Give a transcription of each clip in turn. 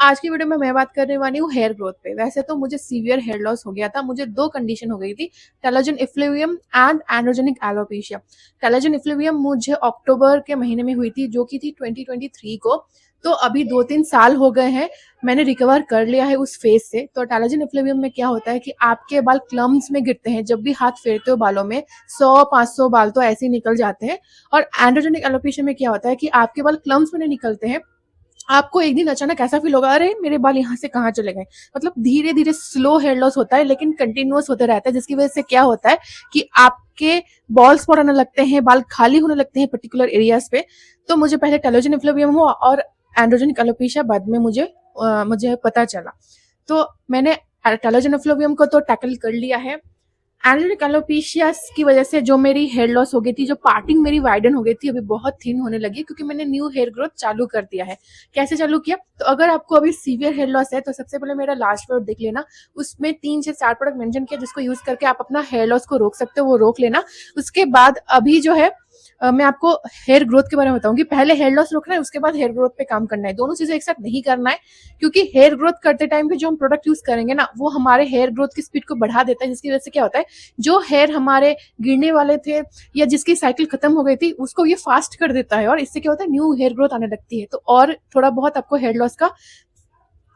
आज की वीडियो में मैं बात करने वाली हूँ हेयर ग्रोथ पे। वैसे तो मुझे सीवियर हेयर लॉस हो गया था, मुझे दो कंडीशन हो गई थी, telogen effluvium and androgenic alopecia. Telogen effluvium मुझे अक्टूबर के महीने में हुई थी, जो कि थी 2023 को। तो अभी 2-3 साल हो गए हैं, मैंने रिकवर कर लिया है उस फेज से। तो टेलोजन इफ्लुवियम में क्या होता है कि आपके बाल क्लम्स में गिरते हैं, जब भी हाथ फेरते हो बालों में 100-500 बाल तो ऐसे ही निकल जाते हैं। और एंड्रोजेनिक एलोपेशिया में क्या होता है कि आपके बाल क्लम्स में नहीं निकलते हैं, आपको एक दिन अचानक ऐसा फील होगा, अरे मेरे बाल यहाँ से कहाँ चले गए। मतलब धीरे धीरे स्लो हेयर लॉस होता है, लेकिन कंटिन्यूअस होते रहता है, जिसकी वजह से क्या होता है कि आपके बॉल स्पॉट आने लगते हैं, बाल खाली होने लगते हैं पर्टिकुलर एरियाज पे। तो मुझे पहले टेलोजन इफ्लुवियम हुआ और एंड्रोजेनिक एलोपेशिया बाद में मुझे पता चला। तो मैंने टेलोजन इफ्लुवियम को तो टैकल कर लिया है। एंड्रोजेनिक एलोपेशिया की वजह से जो मेरी हेयर लॉस हो गई थी, जो पार्टिंग मेरी वाइडन हो गई थी, अभी बहुत थिन होने लगी, क्योंकि मैंने न्यू हेयर ग्रोथ चालू कर दिया है। कैसे चालू किया? तो अगर आपको अभी सीवियर हेयर लॉस है तो सबसे पहले मेरा लास्ट वीडियो देख लेना, उसमें 3 से 4 प्रोडक्ट मेंशन किया जिसको यूज करके आप अपना हेयर लॉस को रोक सकते हो, वो रोक लेना। उसके बाद अभी जो है मैं आपको हेयर ग्रोथ के बारे में बताऊंगी। पहले हेयर लॉस रोकना है, उसके बाद हेयर ग्रोथ पे काम करना है, दोनों चीजें एक साथ नहीं करना है। क्योंकि हेयर ग्रोथ करते टाइम पे जो हम प्रोडक्ट यूज करेंगे ना, वो हमारे हेयर ग्रोथ की स्पीड को बढ़ा देता है, जिसकी वजह से क्या होता है, जो हेयर हमारे गिरने वाले थे या जिसकी साइकिल खत्म हो गई थी, उसको ये फास्ट कर देता है, और इससे क्या होता है, न्यू हेयर ग्रोथ आने लगती है। तो और थोड़ा बहुत आपको हेयर लॉस का,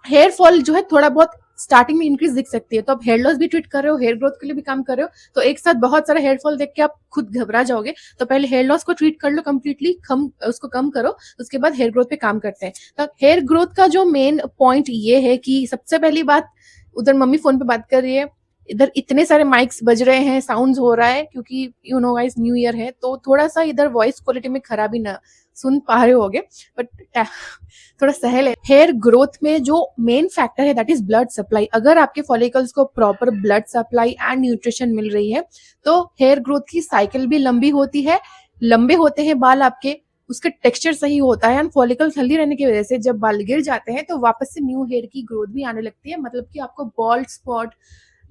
हेयर फॉल जो है थोड़ा बहुत स्टार्टिंग में इंक्रीज दिख सकती है। तो आप हेयर लॉस भी ट्रीट कर रहे हो, हेयर ग्रोथ के लिए भी काम कर रहे हो, तो एक साथ बहुत सारा हेयर फॉल देख के आप खुद घबरा जाओगे। तो पहले हेयर लॉस को ट्रीट कर लो कंप्लीटली, उसको कम करो, उसके बाद हेयर ग्रोथ पे काम करते हैं। तो हेयर ग्रोथ का जो मेन पॉइंट ये है कि सबसे पहली बात, उधर मम्मी फोन पे बात कर रही है, इधर इतने सारे माइक्स बज रहे हैं, साउंड्स हो रहा है, क्योंकि you know guys new year है, तो थोड़ा सा इधर वॉइस क्वालिटी में खराबी ना सुन पा रहे होगे, बट थोड़ा सहल है। हेयर ग्रोथ में जो मेन फैक्टर है दैट इज ब्लड सप्लाई। अगर आपके फॉलिकल्स को proper blood supply and nutrition मिल रही है तो हेयर ग्रोथ की साइकिल भी लंबी होती है, लंबे होते हैं बाल आपके, उसका टेक्सचर सही होता है, एंड फॉलिकल्स हेल्दी रहने की वजह से जब बाल गिर जाते हैं तो वापस से न्यू हेयर की ग्रोथ भी आने लगती है। मतलब कि आपको बॉल्ड स्पॉट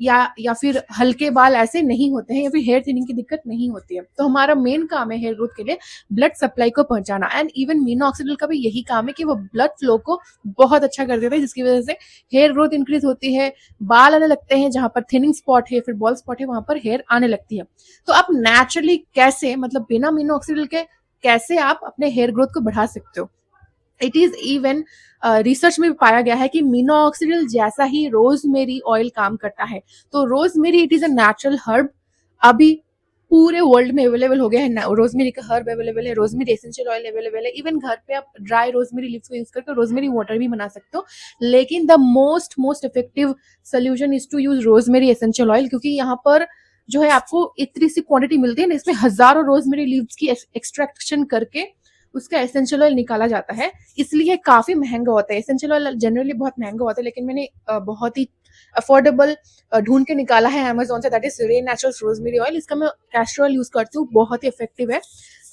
या फिर हल्के बाल ऐसे नहीं होते हैं, या फिर हेयर थिनिंग की दिक्कत नहीं होती है। तो हमारा मेन काम है हेयर ग्रोथ के लिए ब्लड सप्लाई को पहुंचाना, एंड इवन मिनोक्सिडिल का भी यही काम है कि वो ब्लड फ्लो को बहुत अच्छा कर देता है, जिसकी वजह से हेयर ग्रोथ इंक्रीज होती है, बाल आने लगते हैं, जहां पर थिनिंग स्पॉट है फिर बॉल स्पॉट है वहां पर हेयर आने लगती है। तो आप नेचुरली कैसे, मतलब बिना मिनोक्सिडिल के कैसे आप अपने हेयर ग्रोथ को बढ़ा सकते हो? इट इज इवन रिसर्च में भी पाया गया है कि मिनोक्सिडिल जैसा ही रोजमेरी ऑयल काम करता है। तो rosemary it is a natural herb, अभी पूरे वर्ल्ड में अवेलेबल हो गया है। रोजमेरी का हर्ब अवेलेबल है, रोजमेरी एसेंशियल ऑयल अवेलेबल है, इवन घर पे आप ड्राई रोजमेरी लीव्स को यूज करके रोजमेरी वाटर भी बना सकते हो। लेकिन the most effective solution is to use rosemary essential oil, क्योंकि यहाँ पर जो है आपको इतनी सी क्वांटिटी मिलती है ना, इसमें हजारों रोजमेरी लीव्स की एक्सट्रैक्शन करके उसका एसेंशियल ऑयल निकाला जाता है, इसलिए काफी महंगा होता है। एसेंशियल ऑयल जनरली बहुत महंगा होता है, लेकिन मैंने बहुत ही अफोर्डेबल ढूंढ के निकाला है अमेजोन से, दैट इज रे नेचुरल्स रोजमेरी ऑयल। इसका मैं कैस्टर ऑयल यूज करती हूँ, बहुत ही इफेक्टिव है।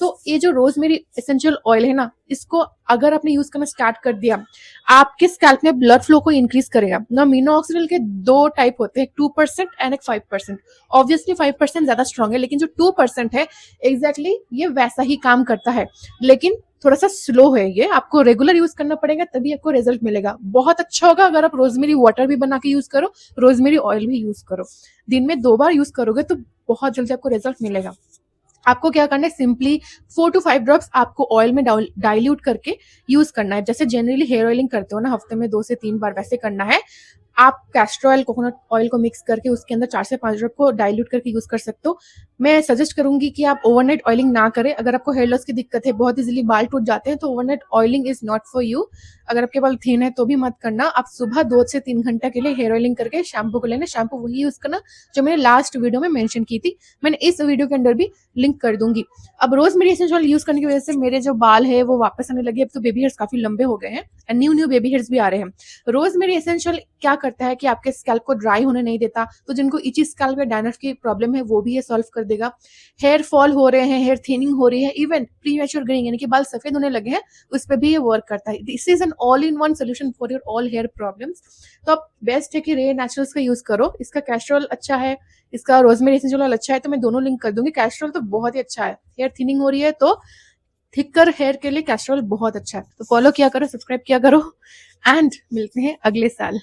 तो ये जो रोजमेरी एसेंशियल ऑयल है ना, इसको अगर आपने यूज करना स्टार्ट कर दिया, आपके स्कैल्प में ब्लड फ्लो को इंक्रीज करेगा ना। मिनोक्सिडिल के 2 टाइप होते हैं, 2% एंड एक 5%। ऑब्वियसली 5% ज्यादा स्ट्रॉन्ग है, लेकिन जो 2% है एग्जैक्टली ये वैसा ही काम करता है, लेकिन थोड़ा सा स्लो है। ये आपको रेगुलर यूज करना पड़ेगा, तभी आपको रिजल्ट मिलेगा। बहुत अच्छा होगा अगर आप रोजमेरी वाटर भी बना के यूज करो, रोजमेरी ऑयल भी यूज करो, दिन में 2 बार यूज करोगे तो बहुत जल्दी आपको रिजल्ट मिलेगा। आपको क्या करना है, सिंपली 4 to 5 ड्रॉप्स आपको ऑयल में डाइल्यूट करके यूज करना है। जैसे जनरली हेयर ऑयलिंग करते हो ना, हफ्ते में 2 से 3 बार, वैसे करना है। आप कैस्टर ऑयल, कोकोनट ऑयल को मिक्स करके उसके अंदर 4 से 5 ड्रॉप को डाइल्यूट करके यूज कर सकते हो। मैं सजेस्ट करूंगी कि आप ओवरनाइट ऑयलिंग ना करें। अगर आपको हेयर लॉस की दिक्कत है, बहुत इजीली बाल टूट जाते हैं, तो overnight oiling is not for you. अगर आपके बाल थिन है तो भी मत करना। आप सुबह 2 से 3 घंटे के लिए हेयर ऑयलिंग करके शैम्पू को लेना, शैम्पू वही यूज करना जो मैंने लास्ट वीडियो में मेंशन की थी, मैंने इस वीडियो के अंदर भी लिंक कर दूंगी। अब रोजमेरी एसेंशियल ऑयल यूज करने की वजह से मेरे जो बाल है वो वापस आने लगे। अब तो बेबी हेयर्स काफी लंबे हो गए हैं, एंड न्यू बेबी हेयर्स भी आ रहे हैं। रोजमेरी एसेंशियल क्या करता है कि आपके स्कैल्प को ड्राई होने नहीं देता, तो जिनको इची स्कैल्प या डैंड्रफ की प्रॉब्लम है वो भी ये सॉल्व कर देगा। हेयर फॉल हो रहे हैं, हेयर थिनिंग हो रही है, इवन प्रीमेच्योर ग्रेइंग यानी कि बाल सफेद होने लगे हैं, उस पर भी ये वर्क करता है। This is an all in one solution for your all hair problems. तो आप बेस्ट है कि रे नेचुरल्स का यूज करो। इसका कैस्टर ऑयल अच्छा है, इसका रोजमेरी एसेंशियल ऑयल अच्छा है, तो मैं दोनों लिंक कर दूंगी। कैस्टर ऑयल तो बहुत ही अच्छा है, हेयर थिनिंग हो रही है तो थिकर हेयर के लिए कैस्टर ऑयल बहुत अच्छा है। तो फॉलो किया करो, सब्सक्राइब किया करो। एंड मिलते हैं अगले साल।